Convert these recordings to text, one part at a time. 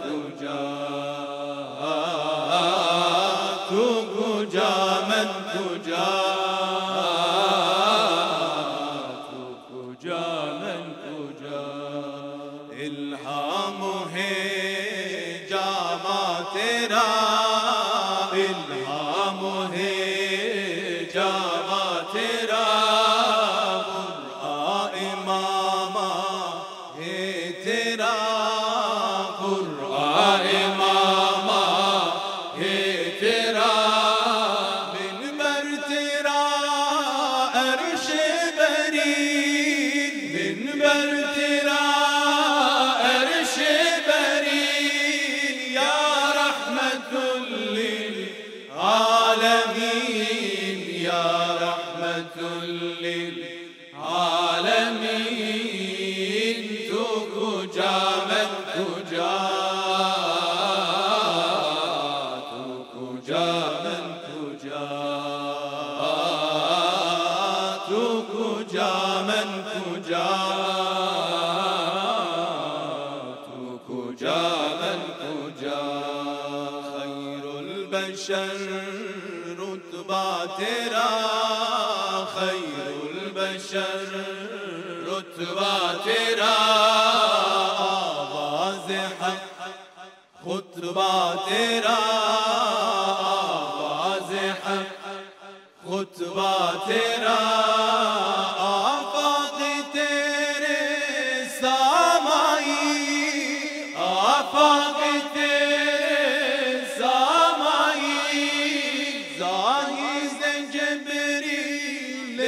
कुजा तू कुजा मन कुजा तू कुजा मन कुजा इल्हाम है जामा तेरा इल्हाम है जामा तेरा कुरआन इमामा है तेरा कुरआन इमामा है तेरा मिनबर तेरा अर्श बरी मिनबर तेरा अर्श बरी या रहमतुल लिल आलमीन या रहमतुल लिल आलमीन तू कुजा मन कुजा तू कुजा मन कुजा तू कुजा मन कुजा तू कुजा मन कुजा खैरुल बशर रुतबा तेरा खैरुल बशर रुतबा तेरा आवाज़ हक खुतबा तेरा आवाज़ हक खुतबा तेरा आफाक़ तेरे सामाई आफाक़ तेरे सामाई ज़ाहिद जबरील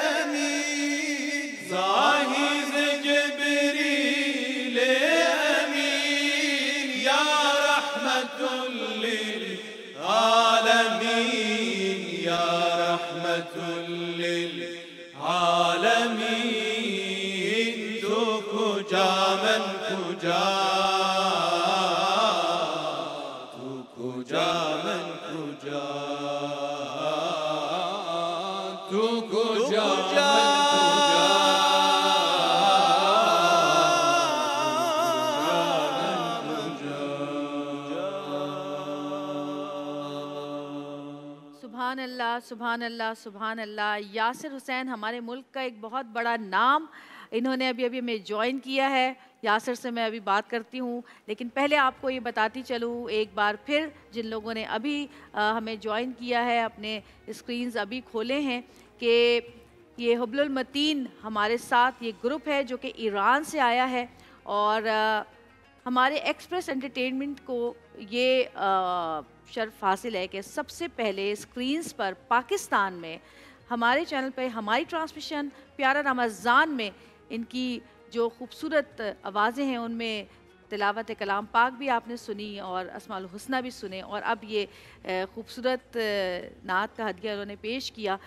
अमीन ज़ाहिद जबरील अमीन या रहमतुल लिल आलमीन या रहमतुल लिल आलमीन तू कुजा मन कुजा तू कुजा मन कुजा तू कुजा सुभान अल्लाह सुभान अल्लाह सुभान अल्लाह। यासिर हुसैन हमारे मुल्क का एक बहुत बड़ा नाम, इन्होंने अभी अभी हमें ज्वाइन किया है। यासिर से मैं अभी बात करती हूँ, लेकिन पहले आपको ये बताती चलूँ एक बार फिर, जिन लोगों ने अभी हमें ज्वाइन किया है, अपने स्क्रीन्स अभी खोले हैं, कि ये हुब्बुल मतीन हमारे साथ ये ग्रुप है जो कि ईरान से आया है। और हमारे एक्सप्रेस एंटरटेनमेंट को ये शर्फ हासिल है कि सबसे पहले स्क्रीन्स पर पाकिस्तान में हमारे चैनल पे हमारी ट्रांसमिशन प्यारा रमज़ान में इनकी जो खूबसूरत आवाज़ें हैं उनमें तिलावत कलाम पाक भी आपने सुनी और अस्माउल हुस्ना भी सुने, और अब ये खूबसूरत नात का हदिया उन्होंने पेश किया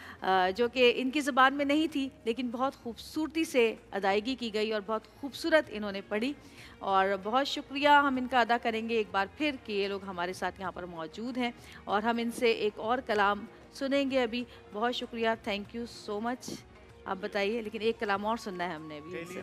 जो कि इनकी ज़बान में नहीं थी, लेकिन बहुत खूबसूरती से अदायगी की गई और बहुत खूबसूरत इन्होंने पढ़ी। और बहुत शुक्रिया हम इनका अदा करेंगे एक बार फिर कि ये लोग हमारे साथ यहाँ पर मौजूद हैं और हम इनसे एक और कलाम सुनेंगे अभी। बहुत शुक्रिया, थैंक यू सो मच। आप बताइए, लेकिन एक कलाम और सुनना है हमने अभी इनसे।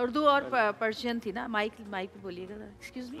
उर्दू और पर्शियन थी ना, माइक माइक पे बोलिएगा, एक्सक्यूज मी,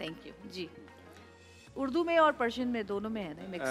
थैंक यू जी। उर्दू में और पर्शियन में दोनों में है ना मिक्स?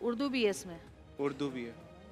उर्दू भी है इसमें। उर्दू भी है.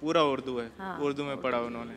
पूरा उर्दू है. हाँ, उर्दू में पढ़ा उन्होंने.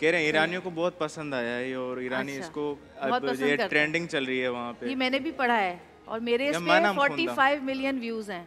कह रहे हैं ईरानियों को बहुत पसंद आया है ये, और ईरानी अच्छा, इसको बहुत अब पसंद ये करते हैं। ट्रेंडिंग चल रही है वहाँ ये पे. मैंने भी पढ़ा है और मेरे या इस पे माना हम 45 मिलियन व्यूज हैं।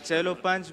45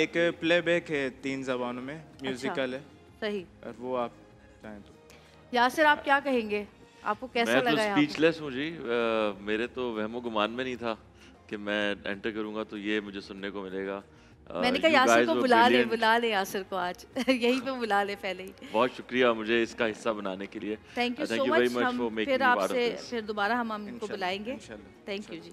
एक प्ले बैक है 3 जबानों में म्यूजिकल है सही। और वो आप चाहें तो। यासिर आप क्या कहेंगे, आपको कैसा मैं तो लगा यहाँ पे? स्पीचलेस हूँ जी। मेरे तो वहमो गुमान में नहीं था कि मैं एंटर करूँगा तो ये मुझे सुनने को मिलेगा। मैंने कहा You यासिर guys को were बुला ले brilliant। यासिर को आज यहीं पे बुला ले पहले ही। बहुत शुक्रिया मुझे इसका हिस्सा बनाने के लिए। Thank you Thank so you very much. much हम for making फिर me part of आपसे this। फिर दोबारा हम आपको इंशाल्लाह, बुलाएंगे। इंशाल्लाह, थैंक यू जी,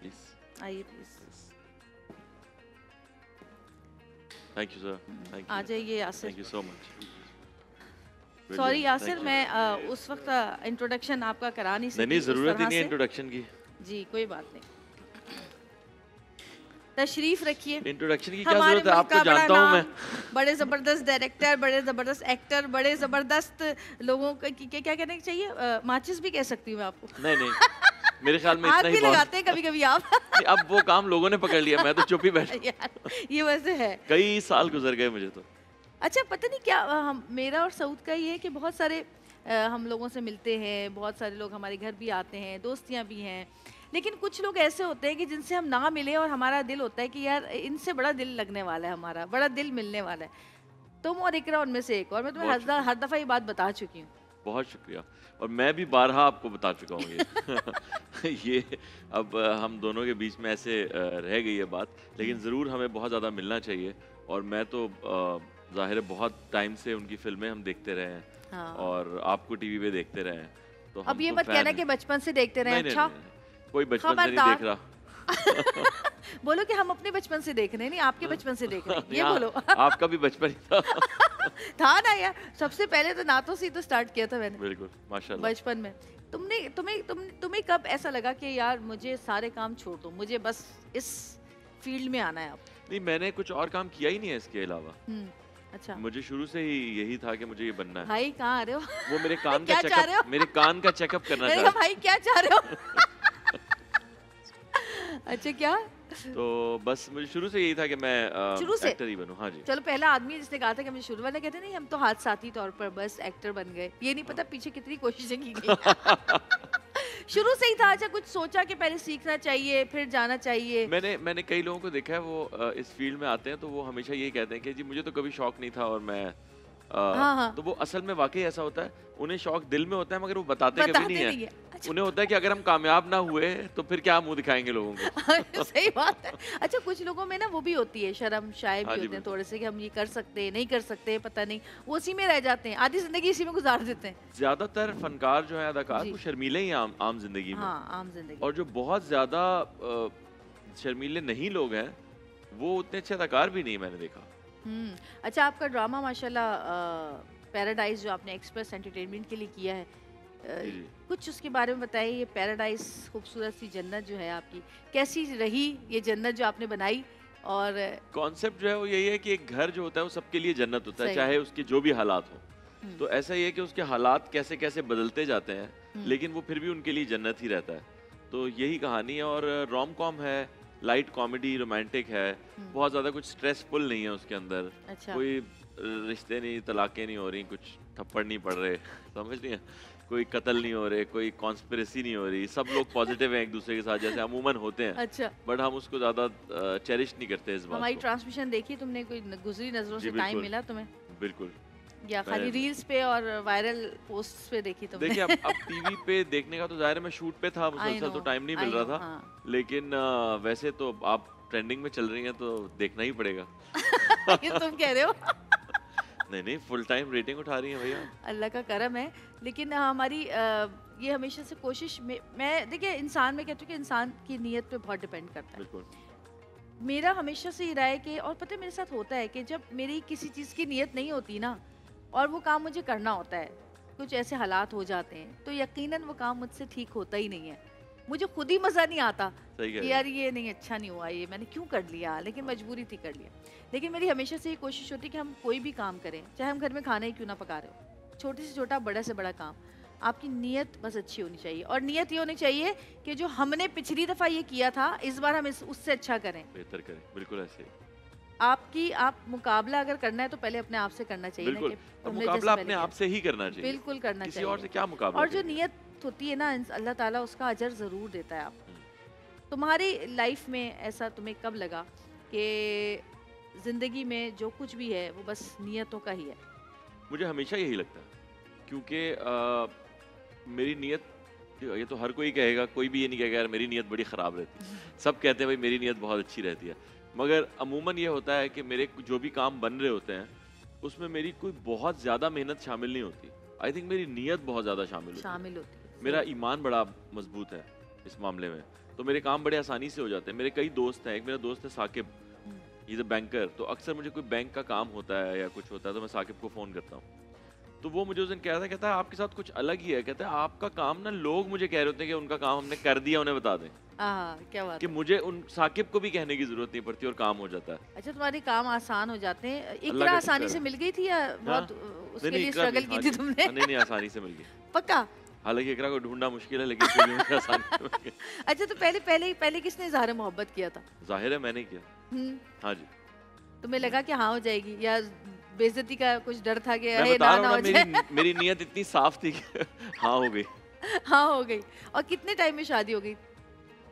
Please. आइए please, Thank you sir। Thank आ you। जाइए Yasir. Thank you so much। Sorry Brilliant, Yasir, thank you। मैं उस वक्त इंट्रोडक्शन आपका करा नहीं सकती नहीं उस ज़रूरत ही तरह नहीं है से। इंट्रोडक्शन की। जी कोई बात नहीं, तशरीफ रखिए। इंट्रोडक्शन की क्या हमारे जरूरत है, मुल्क का आपको बड़ा जानता हूँ नाम, मैं। बड़े ज़बरदस्त डायरेक्टर, बड़े ज़बरदस्त एक्टर, बड़े ज़बरदस्त लोगों का क्या कहने चाहिए, माचिस भी कह सकती हूँ मैं आपको। नहीं नहीं मेरे ख्याल में आग इतना भी ही बहुत। लगाते हैं कभी कभी आप। नहीं, अब वो काम लोगों ने पकड़ लिया, मैं तो चुप ही बैठा। यार ये वैसे है। कई साल गुजर गए मुझे तो। अच्छा पता नहीं क्या, हम मेरा और सऊद का ये है कि बहुत सारे हम लोगों से मिलते हैं, बहुत सारे लोग हमारे घर भी आते हैं, दोस्तियां भी हैं, लेकिन कुछ लोग ऐसे होते हैं कि जिनसे हम ना मिले और हमारा दिल होता है कि यार इनसे बड़ा दिल लगने वाला है, हमारा बड़ा दिल मिलने वाला है। तुम और इकरा उनमें से एक, और मैं तुम्हें हर दफ़ा ये बात बता चुकी हूँ। बहुत शुक्रिया, और मैं भी बारहा आपको बता चुका हूँ ये। ये अब हम दोनों के बीच में ऐसे रह गई है बात, लेकिन ज़रूर हमें बहुत ज़्यादा मिलना चाहिए। और मैं तो ज़ाहिर है बहुत टाइम से उनकी फिल्में हम देखते रहे हैं। हाँ। और आपको टीवी पे देखते रहे हैं, तो अब हम ये तो मत fan कहना हैं। कि बचपन से देखते रहे। नहीं, अच्छा नहीं, नहीं, कोई बचपन से नहीं देख रहा। बोलो कि हम अपने बचपन से देख रहे हैं, नहीं आपके बचपन से देख रहे हैं, ये यहाँ बोलो। आपका भी बचपन ही था। था ना यार, सबसे पहले तो नातों से ही तो स्टार्ट किया था मैंने बिल्कुल माशाल्लाह। बचपन में। तुम्हें कब ऐसा लगा कि यार मुझे सारे काम छोड़ दो, मुझे बस इस फील्ड में आना है अब? नहीं, मैंने कुछ और काम किया ही नहीं है इसके अलावा। अच्छा मुझे शुरू से ही यही था कि मुझे ये बनना है। भाई कहाँ आ रहे हो? वो मेरे कान का क्या चाह रहे हो? चेकअप, मेरे कान का चेकअप करना मैंने चाह कहा भाई क्या चाह रहे हो? अच्छा क्या? तो बस मुझे शुरू से यही था कि मैं शुरू से? एक्टर ही बनूं। हाँ जी। चलो पहला आदमी है जिसने कहा था कि मुझे शुरू वाले कहते नहीं, हम तो हाथ साथी तौर पर बस एक्टर बन गए, ये नहीं पता पीछे कितनी कोशिशें की गई। शुरू से ही था? अच्छा कुछ सोचा कि पहले सीखना चाहिए फिर जाना चाहिए? मैंने कई लोगों को देखा है, वो इस फील्ड में आते हैं तो वो हमेशा यही कहते हैं कि जी मुझे तो कभी शौक नहीं था और मैं हाँ। तो वो असल में वाकई ऐसा होता है, उन्हें शौक दिल में होता है मगर वो बताते कभी नहीं है। अच्छा। उन्हें होता है कि अगर हम कामयाब ना हुए तो फिर क्या मुंह दिखाएंगे लोगों को। सही बात है। अच्छा कुछ लोगों में ना वो भी होती है, शर्म शायद हाँ भी जी, होते हैं बिल्कुल। थोड़े से कि हम ये कर सकते हैं नहीं कर सकते, पता नहीं, वो उसी में रह जाते हैं, आधी जिंदगी इसी में गुजार देते हैं। ज्यादातर फनकार जो है अदाकार जी। वो शर्मीले ही आम जिंदगी में। हाँ आम जिंदगी। और जो बहुत ज्यादा शर्मीले नहीं लोग हैं वो उतने अच्छे अदाकार भी नहीं मैंने देखा। अच्छा आपका ड्रामा माशाल्लाह पैराडाइज जो आपने एक्सप्रेस एंटरटेनमेंट के लिए किया है, जी, जी। कुछ उसके बारे में बताइए। ये पैराडाइज खूबसूरत सी जन्नत जो है आपकी, कैसी रही ये जन्नत जो आपने बनाई? और कॉन्सेप्ट जो है वो यही है कि एक घर जो होता है वो सबके लिए जन्नत होता है, सही। चाहे उसके जो भी हालात हो। तो ऐसा ही है कि उसके हालात कैसे कैसे बदलते जाते हैं लेकिन वो फिर भी उनके लिए जन्नत ही रहता है। तो यही कहानी है। और रोम कॉम है, लाइट कॉमेडी, रोमांटिक है, बहुत ज़्यादा कुछ स्ट्रेसफुल नहीं है उसके अंदर। अच्छा। कोई रिश्ते नहीं, तलाक़ें नहीं हो रही, कुछ थप्पड़ नहीं पड़ रहे, समझ नहीं है, कोई कत्ल नहीं हो रहे, कोई कॉन्स्पिरेसी नहीं हो रही, सब लोग पॉजिटिव हैं एक दूसरे के साथ जैसे अमूमन होते हैं। अच्छा। बट हम उसको ज़्यादा चेरिश नहीं करते इस बात हमारी को। ट्रांसमिशन देखी तुमने? कोई गुजरी नजरों जी, से टाइम बिल्कुल। मिला तुम्हें, बिल्कुल। या खाली रील्स पे और वायरल पोस्ट्स पे देखी तुमने? देखिए अब टीवी पे देखने का तो जाहिर है मैं शूट पे था मुसलसल, तो टाइम नहीं मिल रहा था। हाँ। लेकिन वैसे तो आप ट्रेंडिंग में चल रही हैं तो देखना ही पड़ेगा। ये तुम कह रहे हो? नहीं फुल टाइम रेटिंग उठा रही हैं भैया। अल्लाह का करम है। लेकिन हमारी ये हमेशा से कोशिश मैं देखिए इंसान में कहती हूँ कि इंसान की नीयत पे बहुत डिपेंड करता है। बिल्कुल। मेरा हमेशा से ये रहा है कि, और पता है मेरे साथ होता है कि जब मेरी किसी चीज़ की नीयत नहीं होती ना और वो काम मुझे करना होता है, कुछ ऐसे हालात हो जाते हैं तो यकीनन वो काम मुझसे ठीक होता ही नहीं है। मुझे खुद ही मज़ा नहीं आता सही कह कि यार ये नहीं अच्छा नहीं हुआ, ये मैंने क्यों कर लिया, लेकिन मजबूरी थी कर लिया। लेकिन मेरी हमेशा से ये कोशिश होती है कि हम कोई भी काम करें, चाहे हम घर में खाना ही क्यों ना पका रहे हो, छोटे से छोटा बड़ा से बड़ा काम, आपकी नीयत बस अच्छी होनी चाहिए, और नीयत ये होनी चाहिए कि जो हमने पिछली दफ़ा ये किया था इस बार हम उससे अच्छा करें, बेहतर करें, बिल्कुल ऐसे ही। आप मुकाबला अगर करना है तो पहले अपने आप से करना चाहिए ना बिल्कुल, कि और तुमने मुकाबला जैसे अपने पहले आप से ही करना किया। चाहिए, बिल्कुल करना किसी चाहिए। और से क्या मुकाबला और जो करेंगे? नीयत होती है ना अल्लाह ताला उसका अजर ज़रूर देता है आपको। हम्म। तुम्हारी लाइफ में ऐसा तुम्हें कब लगा कि ज़िंदगी में जो कुछ भी है वो बस नीयतों का ही है? मुझे हमेशा यही लगता है, क्योंकि मेरी नीयत, ये तो हर कोई कहेगा, कोई भी ये नहीं कहेगा यार मेरी नीयत बड़ी ख़राब रहती है। सब कहते हैं भाई मेरी नीयत बहुत अच्छी रहती है, मगर अमूमन ये होता है कि मेरे जो भी काम बन रहे होते हैं उसमें मेरी कोई बहुत ज़्यादा मेहनत शामिल नहीं होती। आई थिंक मेरी नीयत बहुत ज़्यादा शामिल होती है। शामिल होती है। मेरा ईमान बड़ा मजबूत है इस मामले में, तो मेरे काम बड़े आसानी से हो जाते हैं। मेरे कई दोस्त हैं, एक मेरा दोस्त है Saqib, he is a banker, तो अक्सर मुझे कोई बैंक का काम होता है या कुछ होता है तो मैं साकिब को फ़ोन करता हूँ। तो वो मुझे उस दिन कह रहा था, कहता है आपके साथ कुछ अलग ही है, कहता है आपका काम ना लोग मुझे कह रहे होते हैं कि उनका काम हमने कर दिया उन्हें बता दें, क्या बात कि है। मुझे उन साकिब को भी कहने की ज़रूरत नहीं पड़ती और काम हो जाता है। अच्छा, तुम्हारे काम आसान हो जाते हैं। अल्लाह इकरा का आसानी शुक्र से है। मिल गई थी या बहुत उसके लिए इकरा स्ट्रगल भी, की हाँ थी जी। तुमने? नहीं आसानी से मिल गई, पक्का? हालांकि इकरा को ढूंढना मुश्किल है लेकिन फिर भी मुझे आसानी से मिल गई। अच्छा, तो पहले किसने इज़हार मोहब्बत किया था? जाहिर है मैंने किया। हम्म, हाँ जी, तुम्हें लगा कि हाँ हो जाएगी, या बेइज्जती का कुछ डर था कि मैं अरे बता ना रहा ना हूँ हो ना, जाए? मेरी नीयत इतनी साफ थी कि हाँ हो गई। हाँ हो गई। और कितने टाइम में शादी हो गई?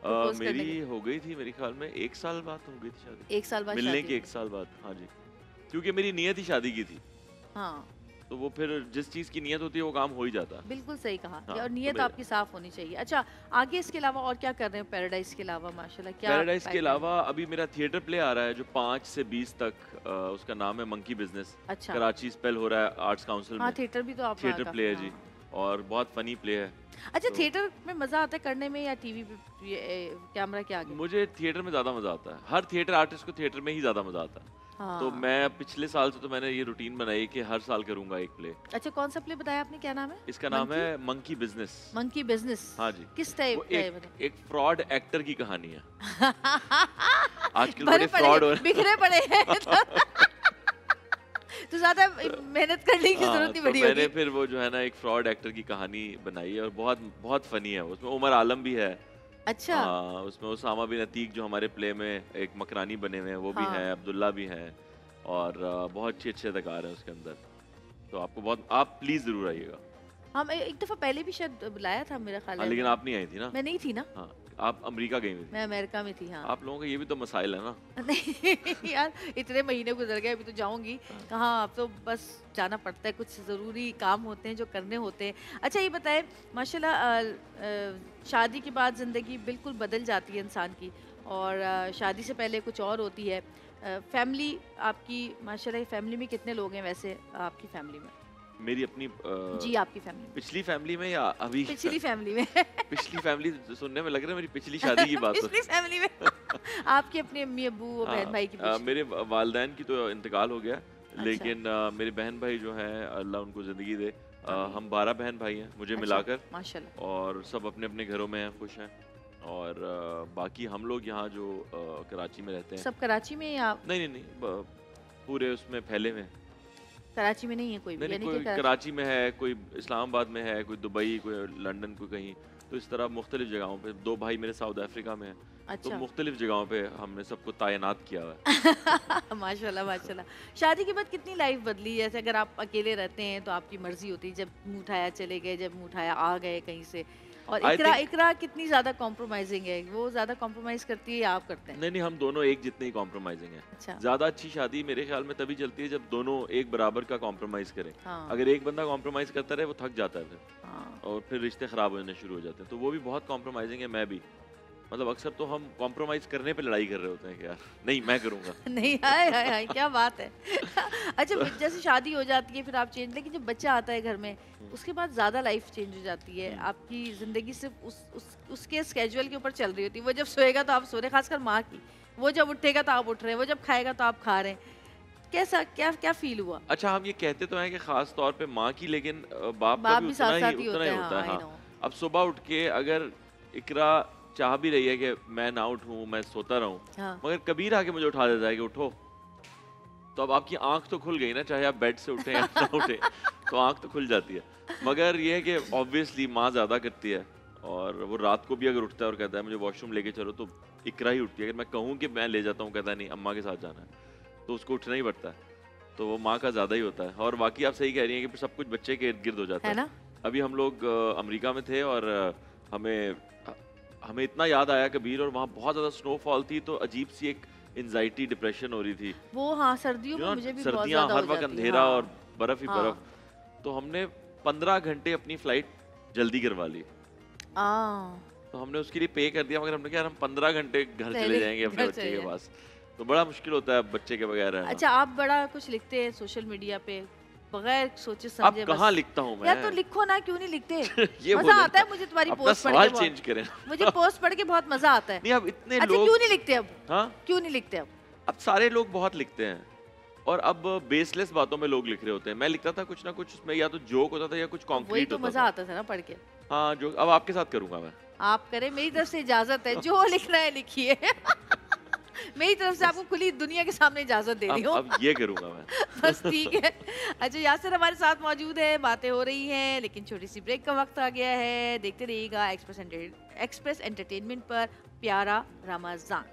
प्रपोज करने मेरी के हो गई थी मेरे ख्याल में 1 साल बाद हो गई थी शादी, 1 साल बाद मिलने शादी के हो 1 साल बाद। हाँ जी, क्योंकि मेरी नीयत ही शादी की थी, गई। हाँ, तो वो फिर जिस चीज़ की नीयत होती है वो काम हो ही जाता है। बिल्कुल सही कहा। हाँ, और तो नीयत मेरे- आपकी साफ होनी चाहिए। अच्छा, आगे इसके अलावा और क्या कर रहे हैं पैराडाइज के अलावा? माशाल्लाह, क्या पैराडाइज के pipeline? अलावा अभी मेरा थिएटर प्ले आ रहा है जो 5 से 20 तक, उसका नाम है मंकी बिजनेस। अच्छा, कराची स्पेल हो रहा है आर्ट्स काउंसिल हाँ में। थिएटर भी तो आप थिएटर प्ले है जी, और बहुत फनी प्ले है। अच्छा, तो- थिएटर में मजा आता है करने में या टीवी पे कैमरा के आगे? मुझे थिएटर में ज़्यादा मज़ा आता है, हर थिएटर आर्टिस्ट को थिएटर में ही ज़्यादा मज़ा आता है। हाँ। तो मैं पिछले साल से तो मैंने ये रूटीन बनाई कि हर साल करूंगा एक प्ले। अच्छा, कौन सा प्ले बताया आपने, क्या नाम है? इसका नाम है मंकी बिजनेस। Monkey business. हाँ जी, किस टाइप वो का है मतलब? एक फ्रॉड एक्टर की कहानी है। आजकल भरे बड़े फ्रॉड हो पड़े, बिखरे पड़े हैं। तो ज्यादा मेहनत करने की जरूरत नहीं तो पड़ी मैंने होगी। फिर वो जो है ना एक फ्रॉड एक्टर की कहानी बनाई है और बहुत बहुत फनी है। उसमें उमर आलम भी है। अच्छा, हाँ, उसमें उसामा बिन अतीक जो हमारे प्ले में एक मकरानी बने हुए हैं वो भी हाँ। हैं, अब्दुल्ला भी हैं, और बहुत अच्छे अच्छे अदाकार हैं उसके अंदर। तो आपको बहुत, आप प्लीज जरूर आइएगा। हम एक दफा पहले भी शायद बुलाया था मेरा ख्याल हाँ, है। लेकिन आप नहीं आई थी ना। मैं नहीं थी ना, हाँ, आप अमेरिका गई हुई थी। मैं अमेरिका में थी। हाँ। आप लोगों का ये भी तो मसाइल है ना। नहीं यार, इतने महीने गुजर गए, अभी तो जाऊंगी कहाँ। अब तो बस जाना पड़ता है, कुछ ज़रूरी काम होते हैं जो करने होते हैं। अच्छा, ये बताएं, माशाल्लाह शादी के बाद ज़िंदगी बिल्कुल बदल जाती है इंसान की, और शादी से पहले कुछ और होती है। फैमिली आपकी, माशाल्लाह फैमिली में कितने लोग हैं वैसे आपकी फैमिली में? मेरी अपनी जी, आपकी फैमिली में। पिछली फैमिली में या अभी? पिछली फैमिली में। पिछली फैमिली सुनने में लग रहा है मेरी पिछली शादी की बात हो। पिछली फैमिली में। आपकी अपनी अम्मी अब्बू और बहन भाई की पूछती। मेरे वालिदैन की तो इंतकाल हो गया, अच्छा। लेकिन मेरे बहन भाई जो हैं अल्लाह उनको ज़िंदगी दे। आमीन। हम 12 बहन भाई हैं मुझे अच्छा, मिलाकर, माशाल्लाह। और सब अपने अपने घरों में हैं, खुश हैं। और बाकी हम लोग यहाँ जो कराची में रहते हैं। सब कराची में या? नहीं नहीं नहीं, पूरे उसमें फैले में। कराची में नहीं है कोई भी? नहीं नहीं, यानी कि कोई कराची में है, कोई इस्लामाबाद में है, कोई दुबई, कोई लंदन, कोई कहीं। तो इस तरह मुख्तलिफ जगहों पे। 2 भाई मेरे साउथ अफ्रीका में हैं। तो अच्छा। मुख्तलिफ जगहों पे हमने सबको तैनात किया हुआ है। माशाल्लाह माशाल्लाह। शादी के बाद कितनी लाइफ बदली? जैसे अगर आप अकेले रहते हैं तो आपकी मर्जी होती है, जब मुँह उठाया चले गए, जब मुँह उठाया आ गए कहीं से। और I इकरा think- इकरा कितनी ज़्यादा कॉम्प्रोमाइजिंग है? वो ज़्यादा कॉम्प्रोमाइज़ करती है या आप करते हैं? नहीं नहीं, हम दोनों एक जितने ही कॉम्प्रोमाइजिंग हैं। अच्छा। ज्यादा अच्छी शादी मेरे ख्याल में तभी चलती है जब दोनों एक बराबर का कॉम्प्रोमाइज करें। हाँ। अगर एक बंदा कॉम्प्रोमाइज करता रहे वो थक जाता है फिर, हाँ। और फिर रिश्ते खराब होने शुरू हो जाते हैं। तो वो भी बहुत कॉम्प्रोमाइजिंग है, मैं भी। मतलब अक्सर तो हम कॉम्प्रोमाइज करने पे लड़ाई कर रहे होते हैं कि यार नहीं मैं करूंगा। नहीं, हाय हाय हाय, क्या बात है। अच्छा, जैसे शादी हो जाती है फिर आप चेंज, लेकिन जब बच्चा आता है घर में उसके बाद ज़्यादा लाइफ चेंज हो जाती है। आपकी ज़िंदगी सिर्फ उसके स्केड्यूल के ऊपर चल रही होती है। वो जब सोएगा तो आप सो रहे, खासकर माँ की। वो जब उठेगा तो आप उठ रहे हैं, वो जब खाएगा तो आप खा रहे हैं। कैसा क्या क्या फील हुआ? अच्छा, हम ये कहते तो हैं कि खास तौर पे माँ की, लेकिन बाप का बाप भी भी उतना साथ ही साथ ही उतना ही होते हैं। होता है। हाँ, I हाँ, know। अब सुबह उठ के अगर इकरा चाह भी रही है कि मैं ना उठूं, मैं सोता रहूं, हाँ। मगर कबीर आके मुझे उठा देता है कि उठो, तो अब आपकी आंख तो खुल गई ना, चाहे आप बेड से उठे या ना उठे, तो आंख तो खुल जाती है। मगर ये है कि ऑब्वियसली माँ ज़्यादा करती है, और वो रात को भी अगर उठता है और कहता है मुझे वॉशरूम लेके चलो, तो इकरा ही उठती है। अगर मैं कहूँ कि मैं ले जाता हूँ, कहता है नहीं अम्मा के साथ जाना है, तो उसको उठना ही पड़ता है। तो वो माँ का ज़्यादा ही होता है। और बाकी आप सही कह रही हैं कि फिर सब कुछ बच्चे के इर्द गिर्द हो जाता है ना? अभी हम लोग अमेरिका में थे, और हमें इतना याद आया कबीर, और वहाँ बहुत ज़्यादा स्नोफॉल थी, तो अजीब सी एक एंजाइटी डिप्रेशन हो रही थी। वो हाँ, सर्दियों में मुझे भी बहुत सर्दियाँ ज़्यादा हर हो वक्त जाती है। अंधेरा हाँ। और बर्फ ही बर्फ। तो हमने 15 घंटे अपनी फ्लाइट जल्दी करवा ली। तो हमने उसके लिए पे कर दिया, मगर हमने कहा यार हम 15 घंटे घर चले जाएंगे अपने घर बच्चे चले के पास, तो बड़ा मुश्किल होता है बच्चे के बगैर रहना। अच्छा, आप बड़ा कुछ लिखते हैं सोशल मीडिया पे बगैर सोचे अब समझे? कहाँ लिखता हूँ मैं? यार तो लिखो ना, क्यों नहीं लिखते? ये मजा बोले आता है ना, मुझे तुम्हारी अपना पोस्ट पढ़ सवाल के बहुत। चेंज करें। मुझे पोस्ट पढ़ के बहुत मजा आता है। नहीं, अब इतने अच्छा, लोग, क्यों नहीं लिखते अब? हाँ, क्यों नहीं लिखते अब? अब सारे लोग बहुत लिखते हैं, और अब बेसलेस बातों में लोग लिख रहे होते हैं। मैं लिखता था कुछ ना कुछ, उसमें या तो जोक होता था या कुछ वही कॉन्क्रीट तो होता मजा था। आता था ना पढ़ के। हाँ, जो अब आपके साथ करूंगा मैं। आप करें, मेरी तरफ से इजाजत है, जो लिखना है लिखिए। मेरी तरफ से आपको खुली दुनिया के सामने इजाजत दे रही हूँ। अब ये करूंगा मैं। बस ठीक है। अच्छा, यासिर हमारे साथ मौजूद है, बातें हो रही हैं, लेकिन छोटी सी ब्रेक का वक्त आ गया है। देखते रहिएगा एक्सप्रेस एंटरटेनमेंट पर प्यारा रमजान।